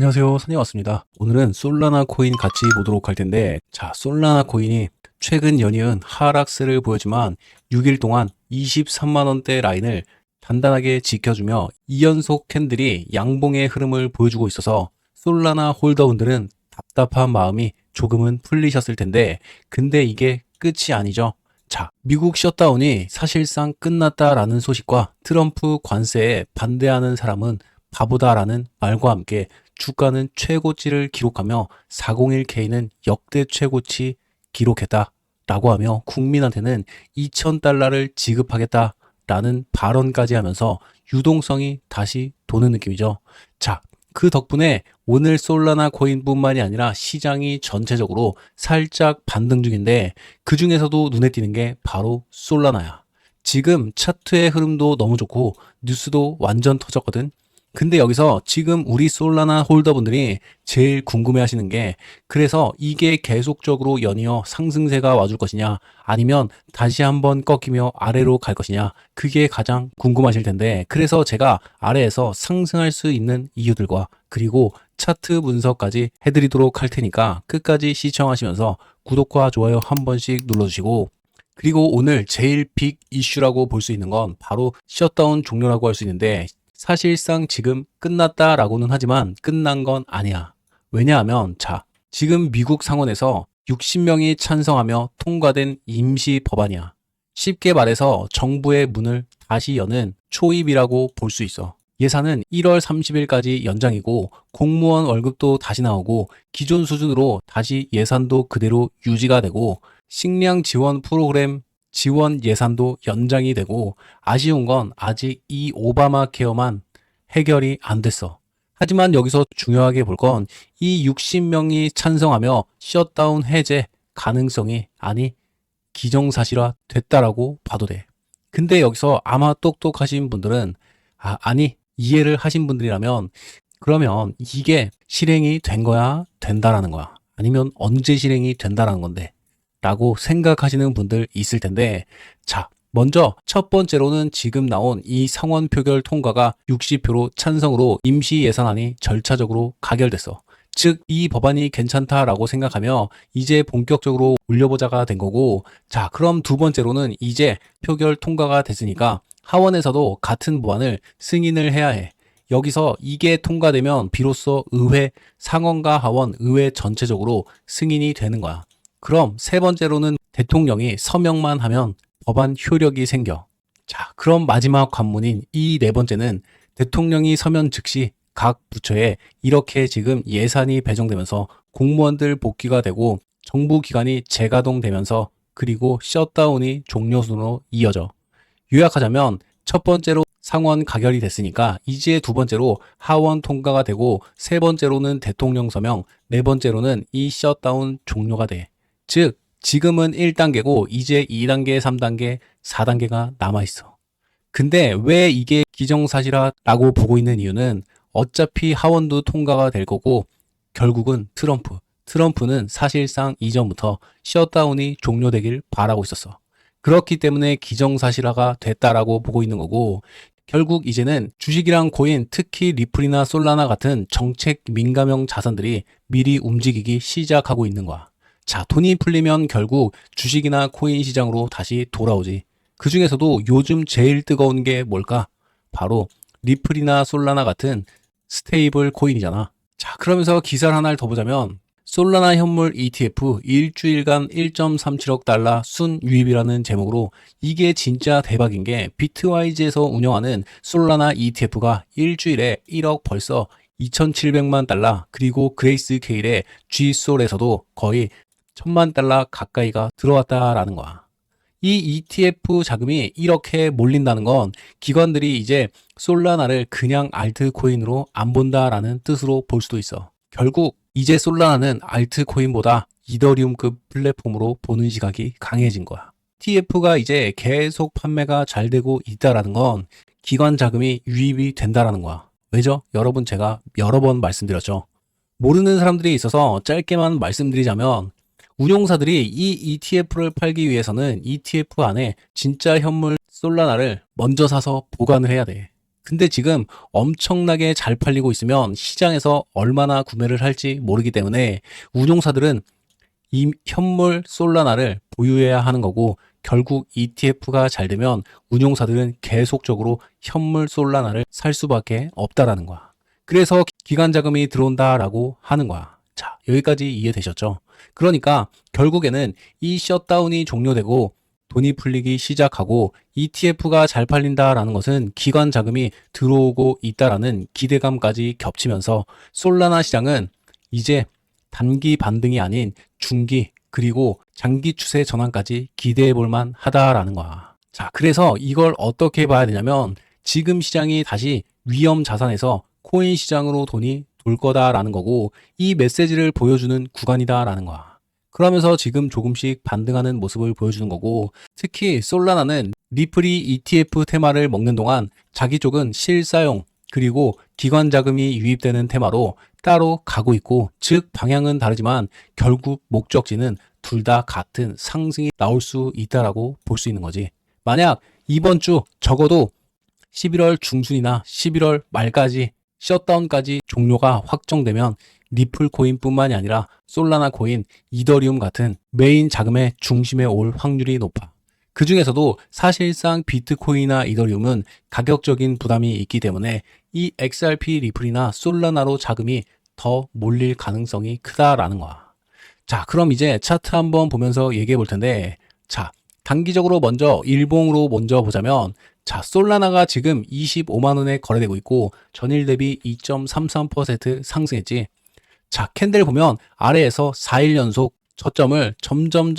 안녕하세요, 선이 왔습니다. 오늘은 솔라나 코인 같이 보도록 할 텐데, 솔라나 코인이 최근 연이은 하락세를 보였지만 6일 동안 23만원대 라인을 단단하게 지켜주며 2연속 캔들이 양봉의 흐름을 보여주고 있어서 솔라나 홀더분들은 답답한 마음이 조금은 풀리셨을 텐데, 근데 이게 끝이 아니죠. 미국 셧다운이 사실상 끝났다라는 소식과 트럼프 관세에 반대하는 사람은 바보다라는 말과 함께 주가는 최고치를 기록하며 401k는 역대 최고치 기록했다라고 하며 국민한테는 2,000달러를 지급하겠다라는 발언까지 하면서 유동성이 다시 도는 느낌이죠. 그 덕분에 오늘 솔라나 코인뿐만이 아니라 시장이 전체적으로 살짝 반등 중인데 그 중에서도 눈에 띄는 게 바로 솔라나야. 지금 차트의 흐름도 너무 좋고 뉴스도 완전 터졌거든. 근데 여기서 지금 우리 솔라나 홀더분들이 제일 궁금해 하시는 게, 그래서 이게 계속적으로 연이어 상승세가 와줄 것이냐 아니면 다시 한번 꺾이며 아래로 갈 것이냐, 그게 가장 궁금하실 텐데, 그래서 제가 아래에서 상승할 수 있는 이유들과 그리고 차트 분석까지 해드리도록 할 테니까 끝까지 시청하시면서 구독과 좋아요 한 번씩 눌러주시고, 그리고 오늘 제일 빅 이슈라고 볼 수 있는 건 바로 셧다운 종료라고 할 수 있는데, 사실상 지금 끝났다라고는 하지만 끝난 건 아니야. 왜냐하면 지금 미국 상원에서 60명이 찬성하며 통과된 임시 법안이야. 쉽게 말해서 정부의 문을 다시 여는 초입이라고 볼 수 있어. 예산은 1월 30일까지 연장이고 공무원 월급도 다시 나오고 기존 수준으로 다시 예산도 그대로 유지가 되고 식량 지원 프로그램 지원 예산도 연장이 되고, 아쉬운 건 아직 이 오바마 케어만 해결이 안 됐어. 하지만 여기서 중요하게 볼 건 이 60명이 찬성하며 셧다운 해제 가능성이 기정사실화 됐다라고 봐도 돼. 근데 여기서 아마 똑똑하신 분들은 아니 이해를 하신 분들이라면, 그러면 이게 실행이 된 거야? 된다라는 거야? 아니면 언제 실행이 된다라는 건데? 라고 생각하시는 분들 있을 텐데, 먼저 첫 번째로는 지금 나온 이 상원 표결 통과가 60표로 찬성으로 임시 예산안이 절차적으로 가결됐어. 즉 이 법안이 괜찮다라고 생각하며 이제 본격적으로 올려보자가 된 거고, 그럼 두 번째로는 이제 표결 통과가 됐으니까 하원에서도 같은 법안을 승인을 해야 해. 여기서 이게 통과되면 비로소 의회, 상원과 하원, 의회 전체적으로 승인이 되는 거야. 그럼 세 번째로는 대통령이 서명만 하면 법안 효력이 생겨. 그럼 마지막 관문인 이 네 번째는 대통령이 서면 즉시 각 부처에 이렇게 지금 예산이 배정되면서 공무원들 복귀가 되고 정부 기관이 재가동되면서 그리고 셧다운이 종료 순으로 이어져. 요약하자면 첫 번째로 상원 가결이 됐으니까 이제 두 번째로 하원 통과가 되고, 세 번째로는 대통령 서명, 네 번째로는 이 셧다운 종료가 돼. 즉 지금은 1단계고 이제 2단계, 3단계, 4단계가 남아있어. 근데 왜 이게 기정사실화라고 보고 있는 이유는, 어차피 하원도 통과가 될 거고 결국은 트럼프는 사실상 이전부터 셧다운이 종료되길 바라고 있었어. 그렇기 때문에 기정사실화가 됐다라고 보고 있는 거고, 결국 이제는 주식이랑 코인, 특히 리플이나 솔라나 같은 정책 민감형 자산들이 미리 움직이기 시작하고 있는 거야. 돈이 풀리면 결국 주식이나 코인 시장으로 다시 돌아오지. 그 중에서도 요즘 제일 뜨거운 게 뭘까? 바로 리플이나 솔라나 같은 스테이블 코인이잖아. 그러면서 기사를 하나를 더 보자면, 솔라나 현물 ETF 일주일간 1.37억 달러 순유입이라는 제목으로, 이게 진짜 대박인 게 비트와이즈에서 운영하는 솔라나 ETF가 일주일에 1억 벌써 2,700만 달러, 그리고 그레이스 케일의 G솔에서도 거의 1,000만 달러 가까이가 들어왔다라는 거야. 이 ETF 자금이 이렇게 몰린다는 건 기관들이 이제 솔라나를 그냥 알트코인으로 안 본다라는 뜻으로 볼 수도 있어. 결국 이제 솔라나는 알트코인보다 이더리움급 플랫폼으로 보는 시각이 강해진 거야. ETF가 이제 계속 판매가 잘 되고 있다라는 건 기관 자금이 유입이 된다라는 거야. 왜죠? 여러분, 제가 여러 번 말씀드렸죠. 모르는 사람들이 있어서 짧게만 말씀드리자면, 운용사들이 이 ETF를 팔기 위해서는 ETF 안에 진짜 현물 솔라나를 먼저 사서 보관을 해야 돼. 근데 지금 엄청나게 잘 팔리고 있으면 시장에서 얼마나 구매를 할지 모르기 때문에 운용사들은 이 현물 솔라나를 보유해야 하는 거고, 결국 ETF가 잘 되면 운용사들은 계속적으로 현물 솔라나를 살 수밖에 없다라는 거야. 그래서 기관 자금이 들어온다라고 하는 거야. 자, 여기까지 이해되셨죠? 그러니까 결국에는 이 셧다운이 종료되고 돈이 풀리기 시작하고 ETF가 잘 팔린다라는 것은 기관 자금이 들어오고 있다라는 기대감까지 겹치면서 솔라나 시장은 이제 단기 반등이 아닌 중기 그리고 장기 추세 전환까지 기대해 볼 만하다라는 거야. 자, 그래서 이걸 어떻게 봐야 되냐면 지금 시장이 다시 위험 자산에서 코인 시장으로 돈이 돌 거다라는 거고, 이 메시지를 보여주는 구간이다라는 거야. 그러면서 지금 조금씩 반등하는 모습을 보여주는 거고, 특히 솔라나는 리플이 ETF 테마를 먹는 동안 자기 쪽은 실사용 그리고 기관 자금이 유입되는 테마로 따로 가고 있고, 즉 방향은 다르지만 결국 목적지는 둘 다 같은 상승이 나올 수 있다라고 볼 수 있는 거지. 만약 이번 주 적어도 11월 중순이나 11월 말까지 셧다운까지 종료가 확정되면 리플 코인뿐만이 아니라 솔라나 코인, 이더리움 같은 메인 자금의 중심에 올 확률이 높아. 그 중에서도 사실상 비트코인이나 이더리움은 가격적인 부담이 있기 때문에 이 XRP 리플이나 솔라나로 자금이 더 몰릴 가능성이 크다라는 거야. 자, 그럼 이제 차트 한번 보면서 얘기해 볼 텐데, 자, 단기적으로 먼저 일봉으로 먼저 보자면, 자, 솔라나가 지금 25만 원에 거래되고 있고 전일 대비 2.33% 상승했지. 자, 캔들 보면 아래에서 4일 연속 저점을 점점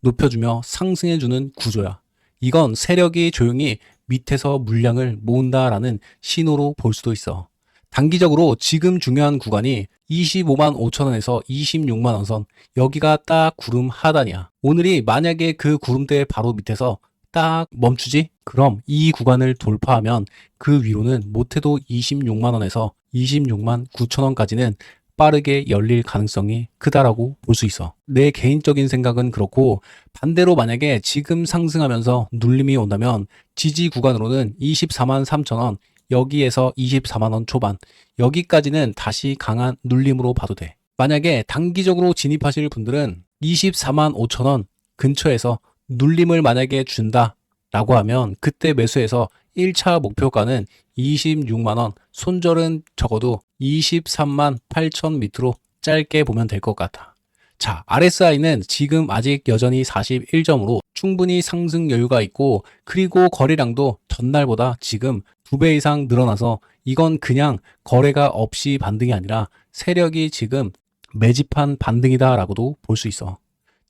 높여주며 상승해주는 구조야. 이건 세력이 조용히 밑에서 물량을 모은다라는 신호로 볼 수도 있어. 단기적으로 지금 중요한 구간이 25만 5천 원에서 26만 원 선, 여기가 딱 구름 하단이야. 오늘이 만약에 그 구름대 바로 밑에서 딱 멈추지? 그럼 이 구간을 돌파하면 그 위로는 못해도 26만 원에서 26만 9천 원까지는 빠르게 열릴 가능성이 크다라고 볼 수 있어. 내 개인적인 생각은 그렇고, 반대로 만약에 지금 상승하면서 눌림이 온다면 지지 구간으로는 24만 3천 원, 여기에서 24만 원 초반, 여기까지는 다시 강한 눌림으로 봐도 돼. 만약에 단기적으로 진입하실 분들은 24만 5천 원 근처에서 눌림을 만약에 준다 라고 하면 그때 매수해서 1차 목표가는 26만원, 손절은 적어도 23만 8천 밑으로 짧게 보면 될 것 같아. 자, RSI는 지금 아직 여전히 41점으로 충분히 상승 여유가 있고, 그리고 거래량도 전날보다 지금 2배 이상 늘어나서 이건 그냥 거래가 없이 반등이 아니라 세력이 지금 매집한 반등이다 라고도 볼 수 있어.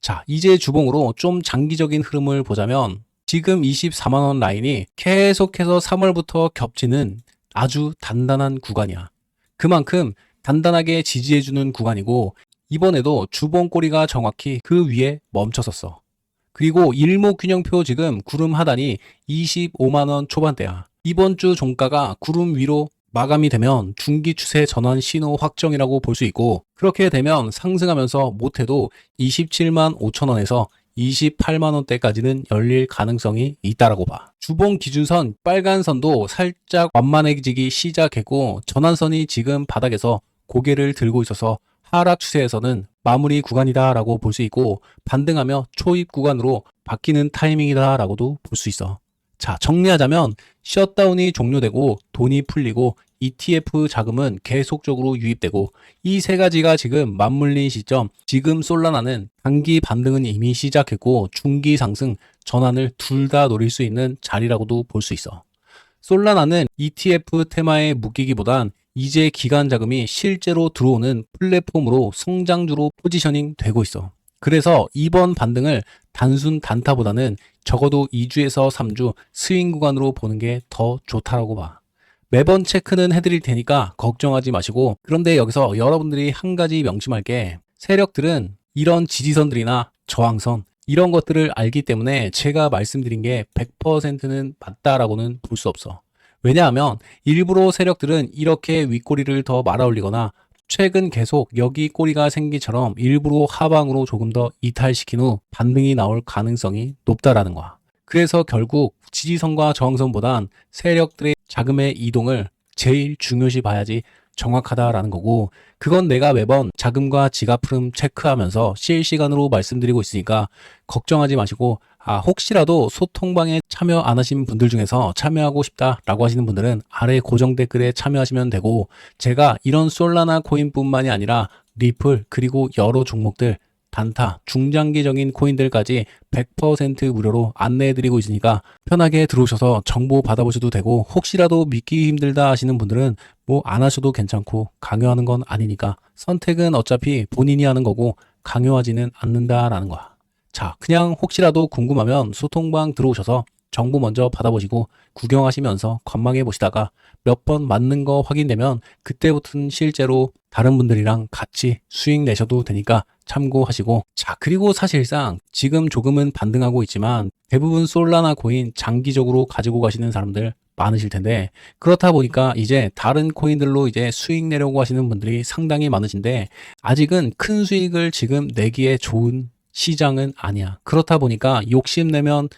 자, 이제 주봉으로 좀 장기적인 흐름을 보자면 지금 24만원 라인이 계속해서 3월부터 겹치는 아주 단단한 구간이야. 그만큼 단단하게 지지해주는 구간이고, 이번에도 주봉 꼬리가 정확히 그 위에 멈췄었어. 그리고 일목균형표 지금 구름 하단이 25만원 초반대야. 이번 주 종가가 구름 위로 마감이 되면 중기 추세 전환 신호 확정이라고 볼 수 있고, 그렇게 되면 상승하면서 못해도 27만 5천 원에서 28만 원대까지는 열릴 가능성이 있다라고 봐. 주봉 기준선 빨간 선도 살짝 완만해지기 시작했고, 전환선이 지금 바닥에서 고개를 들고 있어서 하락 추세에서는 마무리 구간이다라고 볼 수 있고, 반등하며 초입 구간으로 바뀌는 타이밍이다라고도 볼 수 있어. 자, 정리하자면 셧다운이 종료되고 돈이 풀리고 ETF 자금은 계속적으로 유입되고, 이 세 가지가 지금 맞물린 시점, 지금 솔라나는 단기 반등은 이미 시작했고 중기 상승 전환을 둘 다 노릴 수 있는 자리라고도 볼 수 있어. 솔라나는 ETF 테마에 묶이기보단 이제 기관 자금이 실제로 들어오는 플랫폼으로 성장주로 포지셔닝 되고 있어. 그래서 이번 반등을 단순 단타보다는 적어도 2주에서 3주 스윙 구간으로 보는 게 더 좋다라고 봐. 매번 체크는 해드릴 테니까 걱정하지 마시고, 그런데 여기서 여러분들이 한 가지 명심할 게, 세력들은 이런 지지선들이나 저항선 이런 것들을 알기 때문에 제가 말씀드린 게 100%는 맞다라고는 볼 수 없어. 왜냐하면 일부러 세력들은 이렇게 윗꼬리를 더 말아 올리거나 최근 계속 여기 꼬리가 생기처럼 일부러 하방으로 조금 더 이탈시킨 후 반등이 나올 가능성이 높다라는 거야. 그래서 결국 지지선과 저항선보단 세력들의 자금의 이동을 제일 중요시 봐야지 정확하다라는 거고, 그건 내가 매번 자금과 지갑 흐름 체크하면서 실시간으로 말씀드리고 있으니까 걱정하지 마시고, 혹시라도 소통방에 참여 안 하신 분들 중에서 참여하고 싶다라고 하시는 분들은 아래 고정 댓글에 참여하시면 되고, 제가 이런 솔라나 코인뿐만이 아니라 리플 그리고 여러 종목들, 단타, 중장기적인 코인들까지 100% 무료로 안내해드리고 있으니까 편하게 들어오셔서 정보 받아보셔도 되고, 혹시라도 믿기 힘들다 하시는 분들은 뭐 안 하셔도 괜찮고, 강요하는 건 아니니까 선택은 어차피 본인이 하는 거고 강요하지는 않는다라는 거야. 자, 그냥 혹시라도 궁금하면 소통방 들어오셔서 정보 먼저 받아보시고 구경하시면서 관망해 보시다가 몇 번 맞는 거 확인되면 그때부터는 실제로 다른 분들이랑 같이 수익 내셔도 되니까 참고하시고, 자, 그리고 사실상 지금 조금은 반등하고 있지만 대부분 솔라나 코인 장기적으로 가지고 가시는 사람들 많으실 텐데, 그렇다 보니까 이제 다른 코인들로 이제 수익 내려고 하시는 분들이 상당히 많으신데 아직은 큰 수익을 지금 내기에 좋은 시장은 아니야. 그렇다 보니까 욕심내면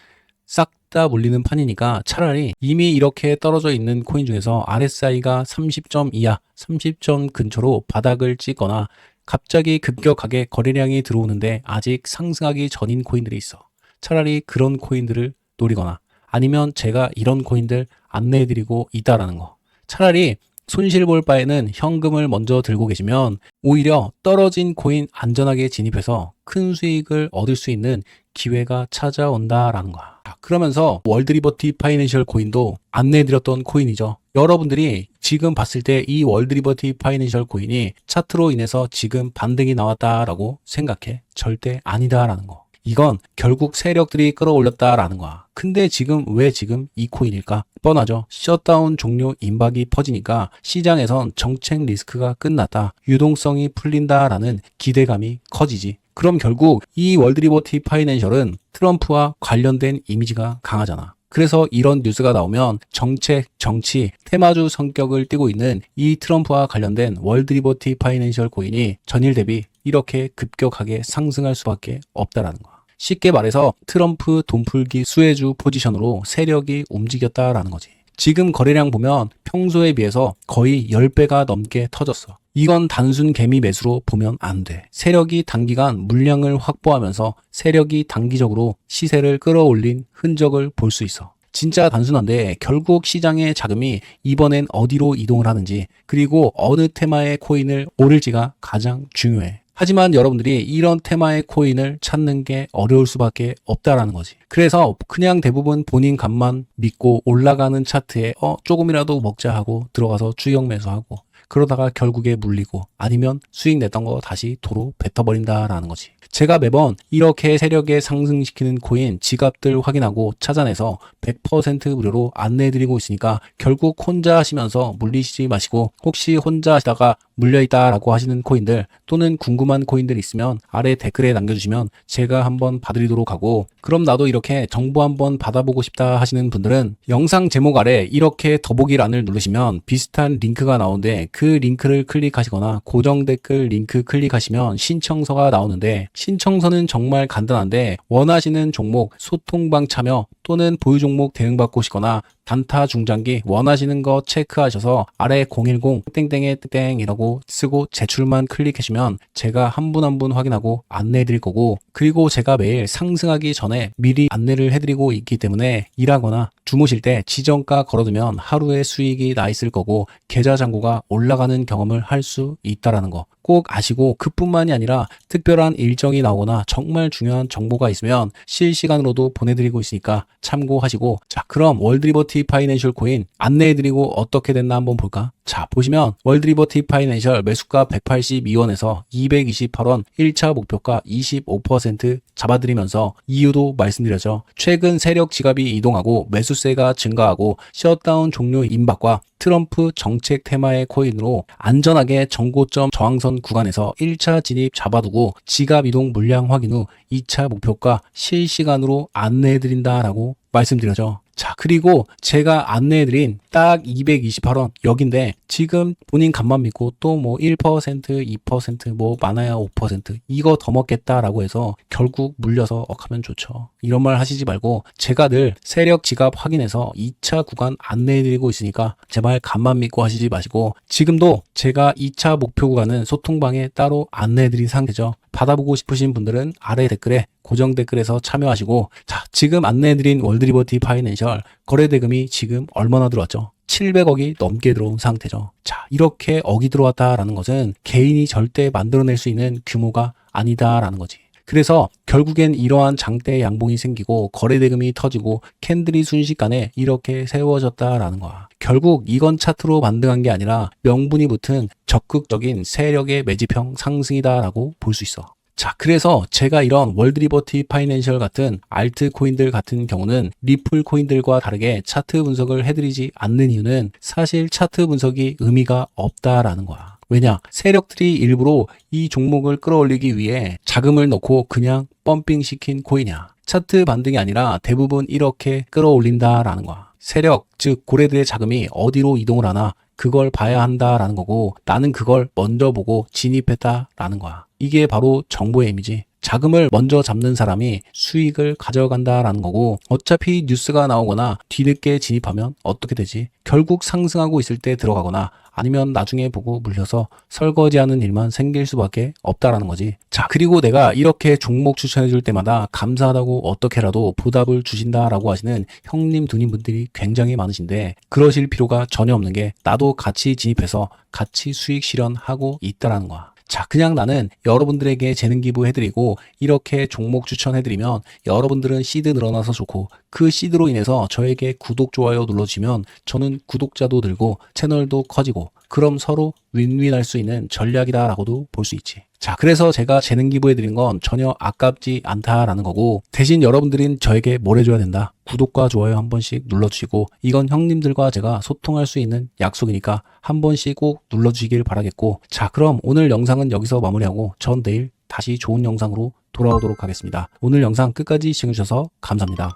싹 다 몰리는 판이니까 차라리 이미 이렇게 떨어져 있는 코인 중에서 RSI가 30점 이하, 30점 근처로 바닥을 찍거나 갑자기 급격하게 거래량이 들어오는데 아직 상승하기 전인 코인들이 있어. 차라리 그런 코인들을 노리거나, 아니면 제가 이런 코인들 안내해드리고 있다라는 거. 차라리 손실 볼 바에는 현금을 먼저 들고 계시면 오히려 떨어진 코인 안전하게 진입해서 큰 수익을 얻을 수 있는 기회가 찾아온다라는 거야. 그러면서 월드리버티 파이낸셜 코인도 안내해드렸던 코인이죠. 여러분들이 지금 봤을 때 이 월드리버티 파이낸셜 코인이 차트로 인해서 지금 반등이 나왔다라고 생각해? 절대 아니다라는 거. 이건 결국 세력들이 끌어올렸다라는 거야. 근데 지금 왜 지금 이 코인일까? 뻔하죠. 셧다운 종료 임박이 퍼지니까 시장에선 정책 리스크가 끝났다, 유동성이 풀린다라는 기대감이 커지지. 그럼 결국 이 월드리버티 파이낸셜은 트럼프와 관련된 이미지가 강하잖아. 그래서 이런 뉴스가 나오면 정책, 정치, 테마주 성격을 띠고 있는 이 트럼프와 관련된 월드리버티 파이낸셜 코인이 전일 대비 이렇게 급격하게 상승할 수밖에 없다라는 거야. 쉽게 말해서 트럼프 돈풀기 수혜주 포지션으로 세력이 움직였다라는 거지. 지금 거래량 보면 평소에 비해서 거의 10배가 넘게 터졌어. 이건 단순 개미 매수로 보면 안 돼. 세력이 단기간 물량을 확보하면서 세력이 단기적으로 시세를 끌어올린 흔적을 볼 수 있어. 진짜 단순한데 결국 시장의 자금이 이번엔 어디로 이동을 하는지, 그리고 어느 테마의 코인을 오를지가 가장 중요해. 하지만 여러분들이 이런 테마의 코인을 찾는 게 어려울 수밖에 없다라는 거지. 그래서 그냥 대부분 본인 값만 믿고 올라가는 차트에 조금이라도 먹자 하고 들어가서 추격 매수하고, 그러다가 결국에 물리고 아니면 수익 냈던 거 다시 도로 뱉어버린다라는 거지. 제가 매번 이렇게 세력에 상승시키는 코인 지갑들 확인하고 찾아내서 100% 무료로 안내해드리고 있으니까 결국 혼자 하시면서 물리시지 마시고, 혹시 혼자 하시다가 물려있다라고 하시는 코인들 또는 궁금한 코인들 있으면 아래 댓글에 남겨주시면 제가 한번 봐드리도록 하고, 그럼 나도 이렇게 정보 한번 받아보고 싶다 하시는 분들은 영상 제목 아래 이렇게 더보기란을 누르시면 비슷한 링크가 나오는데 그 링크를 클릭하시거나 고정 댓글 링크 클릭하시면 신청서가 나오는데, 신청서는 정말 간단한데 원하시는 종목 소통방 참여 또는 보유 종목 대응받고 싶거나 단타 중장기 원하시는 거 체크하셔서 아래 010 땡땡의 땡이라고 쓰고 제출만 클릭해주면 제가 한 분 한 분 확인하고 안내해 드릴 거고, 그리고 제가 매일 상승하기 전에 미리 안내를 해드리고 있기 때문에 일하거나 주무실 때 지정가 걸어두면 하루의 수익이 나 있을 거고 계좌 잔고가 올라가는 경험을 할 수 있다라는 거 꼭 아시고, 그뿐만이 아니라 특별한 일정이 나오거나 정말 중요한 정보가 있으면 실시간으로도 보내드리고 있으니까 참고하시고, 자, 그럼 월드리버티 파이낸셜 코인 안내해드리고 어떻게 됐나 한번 볼까? 자, 보시면 월드리버티 파이낸셜 매수가 182원에서 228원 1차 목표가 25% 잡아드리면서 이유도 말씀드렸죠. 최근 세력 지갑이 이동하고 매수세가 증가하고 셧다운 종료 임박과 트럼프 정책 테마의 코인으로 안전하게 정고점 저항선 구간에서 1차 진입 잡아두고 지갑 이동 물량 확인 후 2차 목표가 실시간으로 안내해드린다라고 말씀드렸죠. 자, 그리고 제가 안내해드린 딱 228원 여긴데 지금 본인 간만 믿고 또 뭐 1%, 2%, 뭐 많아야 5% 이거 더 먹겠다라고 해서 결국 물려서 억하면 좋죠. 이런 말 하시지 말고 제가 늘 세력 지갑 확인해서 2차 구간 안내해드리고 있으니까 제발 간만 믿고 하시지 마시고 지금도 제가 2차 목표 구간은 소통방에 따로 안내해드린 상태죠. 받아보고 싶으신 분들은 아래 댓글에 고정 댓글에서 참여하시고 자, 지금 안내해드린 월드리버티 파이낸셜 거래대금이 지금 얼마나 들어왔죠? 700억이 넘게 들어온 상태죠. 자, 이렇게 억이 들어왔다라는 것은 개인이 절대 만들어낼 수 있는 규모가 아니다라는 거지. 그래서 결국엔 이러한 장대 양봉이 생기고 거래대금이 터지고 캔들이 순식간에 이렇게 세워졌다라는 거야. 결국 이건 차트로 반등한 게 아니라 명분이 붙은 적극적인 세력의 매집형 상승이다라고 볼 수 있어. 자, 그래서 제가 이런 월드리버티 파이낸셜 같은 알트코인들 같은 경우는 리플 코인들과 다르게 차트 분석을 해드리지 않는 이유는 사실 차트 분석이 의미가 없다라는 거야. 왜냐? 세력들이 일부러 이 종목을 끌어올리기 위해 자금을 넣고 그냥 펌핑시킨 코인이야. 차트 반등이 아니라 대부분 이렇게 끌어올린다라는 거야. 세력, 즉 고래들의 자금이 어디로 이동을 하나 그걸 봐야 한다라는 거고 나는 그걸 먼저 보고 진입했다라는 거야. 이게 바로 정보의 의미지. 자금을 먼저 잡는 사람이 수익을 가져간다라는 거고 어차피 뉴스가 나오거나 뒤늦게 진입하면 어떻게 되지? 결국 상승하고 있을 때 들어가거나 아니면 나중에 보고 물려서 설거지하는 일만 생길 수밖에 없다라는 거지. 자, 그리고 내가 이렇게 종목 추천해 줄 때마다 감사하다고 어떻게라도 보답을 주신다라고 하시는 형님 누님 분들이 굉장히 많으신데 그러실 필요가 전혀 없는 게 나도 같이 진입해서 같이 수익 실현하고 있다라는 거야. 자, 그냥 나는 여러분들에게 재능 기부해드리고 이렇게 종목 추천해드리면 여러분들은 시드 늘어나서 좋고 그 시드로 인해서 저에게 구독, 좋아요 눌러주시면 저는 구독자도 늘고 채널도 커지고 그럼 서로 윈윈할 수 있는 전략이다라고도 볼 수 있지. 자, 그래서 제가 재능 기부해드린 건 전혀 아깝지 않다라는 거고 대신 여러분들은 저에게 뭘 해줘야 된다. 구독과 좋아요 한 번씩 눌러주시고 이건 형님들과 제가 소통할 수 있는 약속이니까 한 번씩 꼭 눌러주시길 바라겠고 자, 그럼 오늘 영상은 여기서 마무리하고 전 내일 다시 좋은 영상으로 돌아오도록 하겠습니다. 오늘 영상 끝까지 시청해주셔서 감사합니다.